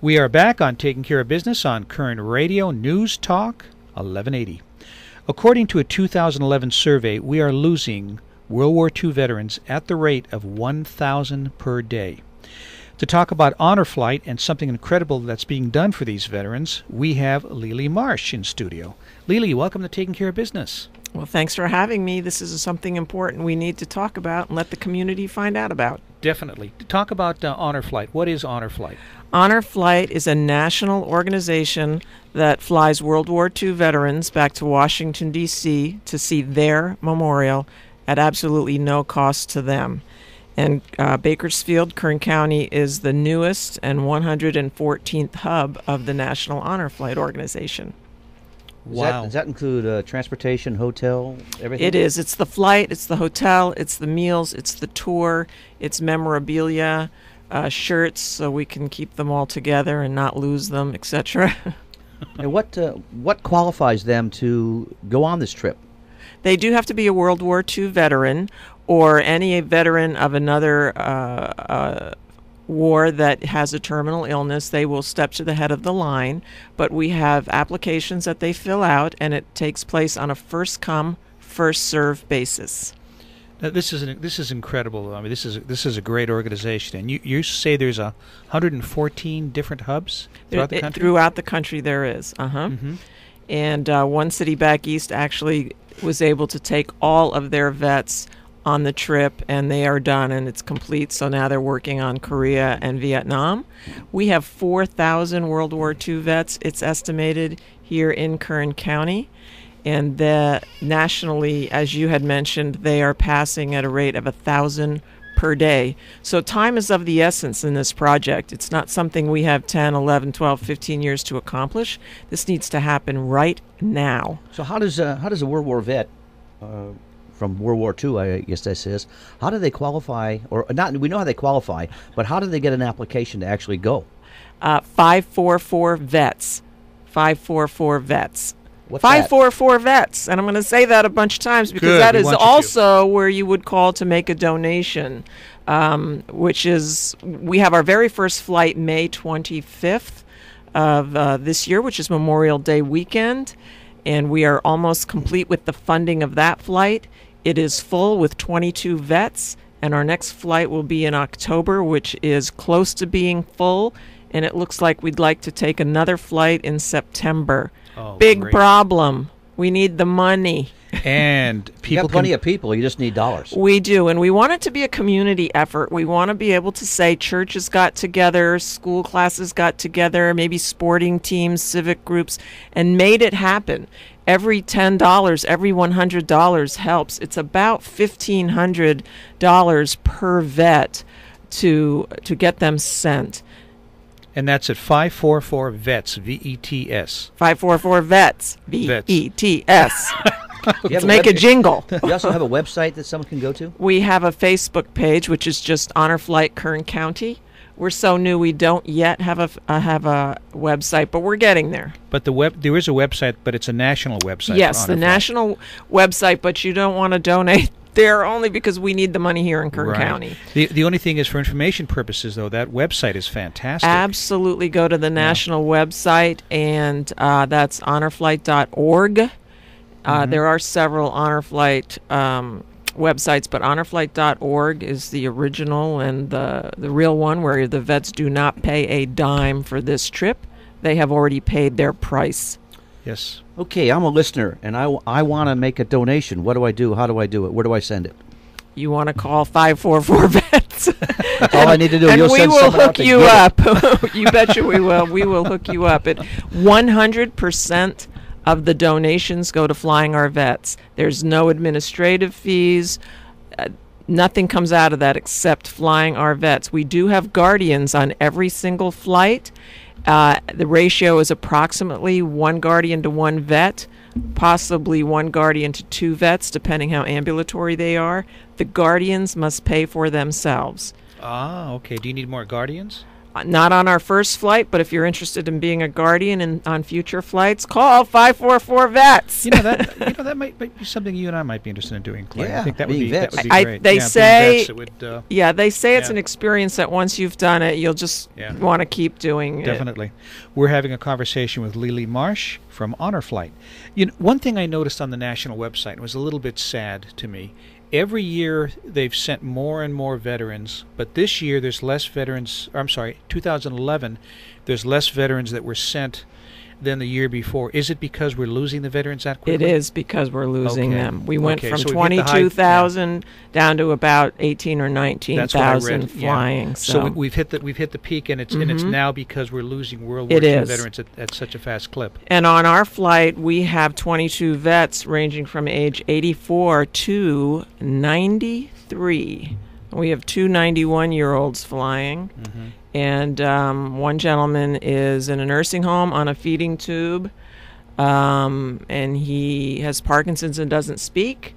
We are back on Taking Care of Business on Kern Radio News Talk 1180. According to a 2011 survey, we are losing World War II veterans at the rate of 1,000 per day. To talk about Honor Flight and something incredible that's being done for these veterans, we have Lili Marsh in studio. Lili, welcome to Taking Care of Business. Well, thanks for having me. This is something important we need to talk about and let the community find out about. Definitely. Talk about Honor Flight. What is Honor Flight? Honor Flight is a national organization that flies World War II veterans back to Washington, D.C. to see their memorial at absolutely no cost to them. And Bakersfield, Kern County, is the newest and 114th hub of the National Honor Flight organization. Wow. Does that include transportation, hotel, everything? It is. It's the flight, it's the hotel, it's the meals, it's the tour, it's memorabilia, shirts so we can keep them all together and not lose them, etc. And what qualifies them to go on this trip? They do have to be a World War II veteran or any veteran of another war that has a terminal illness. They will step to the head of the line, but we have applications that they fill out, and it takes place on a first-come, first-served basis. Now, this is incredible. I mean, this is a great organization, and you say there's 114 different hubs throughout the country. Throughout the country, there is. Mm-hmm. And one city back east actually was able to take all of their vets on the trip, and they are done, and it's complete. So now they're working on Korea and Vietnam. We have 4,000 World War II vets, it's estimated, here in Kern County. And nationally, as you had mentioned, they are passing at a rate of 1,000 per day. So time is of the essence in this project. It's not something we have 10, 11, 12, 15 years to accomplish. This needs to happen right now. So how does a World War vet from World War II, I guess this is, how do they qualify, or not, we know how they qualify, but how do they get an application to actually go? 544 vets. 544 vets. What's 544 vets, and I'm going to say that a bunch of times because that is also where you would call to make a donation, which is, we have our very first flight May 25th of this year, which is Memorial Day weekend, and we are almost complete with the funding of that flight. It is full with 22 vets, and our next flight will be in October, which is close to being full, and it looks like we'd like to take another flight in September. Oh, big great. Problem. We need the money. And people you got plenty of people. You just need dollars. We do, and we want it to be a community effort. We want to be able to say churches got together, school classes got together, maybe sporting teams, civic groups, and made it happen. Every $10, every $100 helps. It's about $1,500 per vet to get them sent. And that's at 544 VETS, VETS. 544 VETS, VETS. Let's make a jingle. You also have a website that someone can go to? We have a Facebook page, which is just Honor Flight Kern County. We're so new we don't yet have a website, but we're getting there. But there is a website, but it's a national website. Yes, the national website, but you don't want to donate there only because we need the money here in Kern County. The only thing is, for information purposes, though, that website is fantastic. Absolutely. Go to the national website, and that's honorflight.org. There are several Honor Flight websites, but honorflight.org is the original and the real one, where the vets do not pay a dime for this trip. They have already paid their price. Yes. Okay, I'm a listener, and I want to make a donation. What do I do? How do I do it? Where do I send it? You want to call 544 vets. That's all I need to do. And You'll we send will someone out hook to you get up. You betcha we will. We will hook you up. 100% of the donations go to flying our vets. There's no administrative fees. Nothing comes out of that except flying our vets. We do have guardians on every single flight. The ratio is approximately 1 guardian to 1 vet, possibly 1 guardian to 2 vets, depending how ambulatory they are. The guardians must pay for themselves. Ah, okay. Do you need more guardians? Not on our first flight, but if you're interested in being a guardian on future flights, call 544-VETS. That might be something you and I might be interested in doing, Clay. Yeah, I think that would being be vets. great. They say, they say it's yeah. an experience that once you've done it, you'll just want to keep doing it. Definitely. We're having a conversation with Lili Marsh from Honor Flight. One thing I noticed on the national website, and was a little bit sad to me, every year they've sent more and more veterans, but this year there's less veterans, 2011, there's less veterans that were sent than the year before. Is it because we're losing the veterans that quickly? It is because we're losing them. We went from so 22,000 down to about 18 or 19,000 flying. Yeah. So we've hit the peak, and it's now because we're losing World War II veterans at such a fast clip. And on our flight, we have 22 vets ranging from age 84 to 93. We have two 91-year-olds flying. And one gentleman is in a nursing home on a feeding tube, and he has Parkinson's and doesn't speak,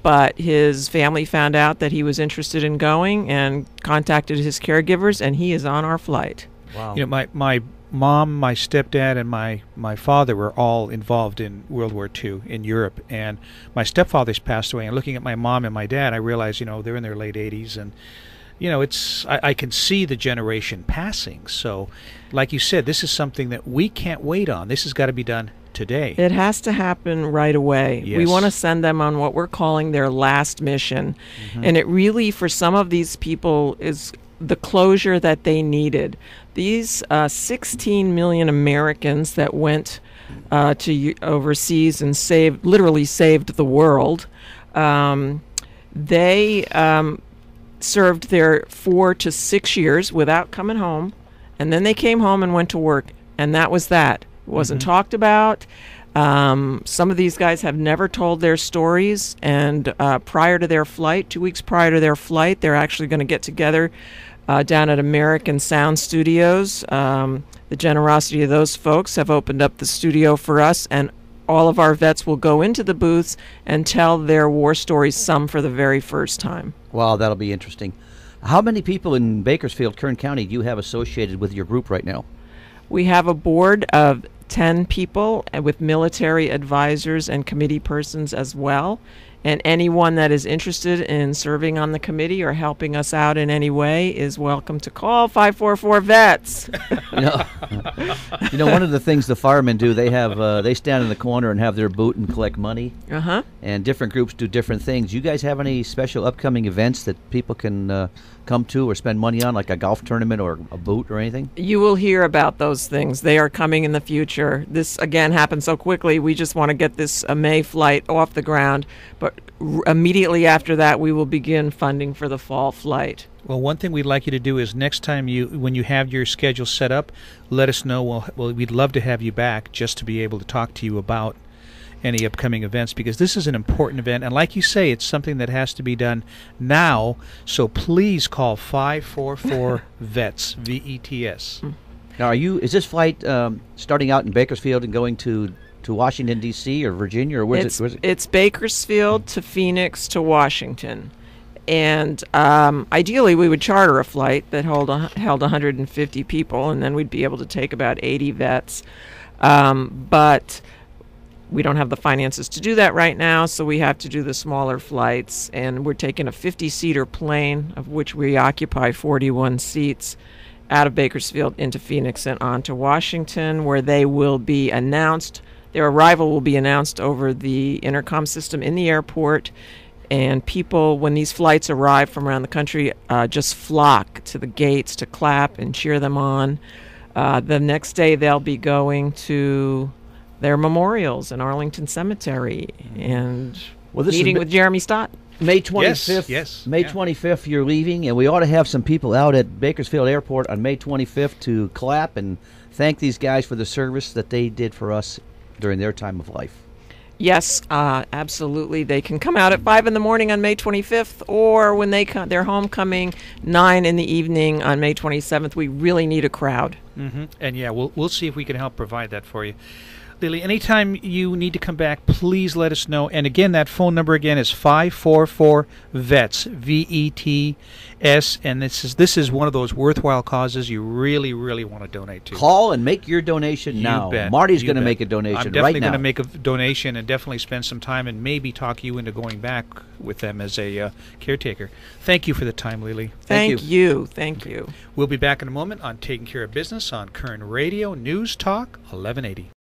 but his family found out that he was interested in going and contacted his caregivers, and he is on our flight. Wow. My mom, my stepdad, and my father were all involved in World War II in Europe, and my stepfather's passed away, and looking at my mom and my dad, I realized, they're in their late 80s, and I can see the generation passing. So, like you said, this is something that we can't wait on. This has got to be done today. It has to happen right away. Yes. We want to send them on what we're calling their last mission. And it really, for some of these people, is the closure that they needed. These 16 million Americans that went to overseas and literally saved the world, they served their 4 to 6 years without coming home, and then they came home and went to work, and that was that. It wasn't talked about. Some of these guys have never told their stories, and prior to their flight, 2 weeks prior to their flight, they're actually going to get together down at American Sound Studios. The generosity of those folks have opened up the studio for us, and all of our vets will go into the booths and tell their war stories, some for the very first time. Wow, that'll be interesting. How many people in Bakersfield, Kern County, do you have associated with your group right now? We have a board of 10 people with military advisors and committee persons as well. And anyone that is interested in serving on the committee or helping us out in any way is welcome to call 544-VETS. One of the things the firemen do, they stand in the corner and have their boot and collect money. And different groups do different things. You guys have any special upcoming events that people can come to or spend money on, like a golf tournament or a boot or anything? You will hear about those things. They are coming in the future. This, again, happened so quickly. We just want to get this May flight off the ground. But immediately after that, we will begin funding for the fall flight. Well, one thing we'd like you to do is next time when you have your schedule set up, let us know. We'd love to have you back just to be able to talk to you about any upcoming events, because this is an important event, and like you say, it's something that has to be done now. So please call 544-VETS, VETS. Now, is this flight starting out in Bakersfield and going to Washington, D.C. or Virginia, or where's it? It's Bakersfield to Phoenix to Washington. And ideally, we would charter a flight that held 150 people, and then we'd be able to take about 80 vets. But we don't have the finances to do that right now, so we have to do the smaller flights. And we're taking a 50-seater plane, of which we occupy 41 seats, out of Bakersfield into Phoenix and on to Washington, where they will be announced. Their arrival will be announced over the intercom system in the airport, and people, when these flights arrive from around the country, just flock to the gates to clap and cheer them on. The next day, they'll be going to their memorials in Arlington Cemetery and meeting with Jeremy Stott. May 25th. Yes. May 25th, you're leaving, and we ought to have some people out at Bakersfield Airport on May 25th to clap and thank these guys for the service that they did for us during their time of life. Yes, absolutely. They can come out at 5 in the morning on May 25th, or when they're homecoming, 9 in the evening on May 27th. We really need a crowd. And yeah, we'll see if we can help provide that for you. Lili, anytime you need to come back, please let us know. And again, that phone number again is 544-VETS, VETS, and this is one of those worthwhile causes you really, really want to donate to. Call and make your donation now. Bet. Marty's going to make a donation right now. I'm definitely going to make a donation and definitely spend some time and maybe talk you into going back with them as a caretaker. Thank you for the time, Lili. Thank you. Thank you. We'll be back in a moment on Taking Care of Business on Kern Radio News Talk 1180.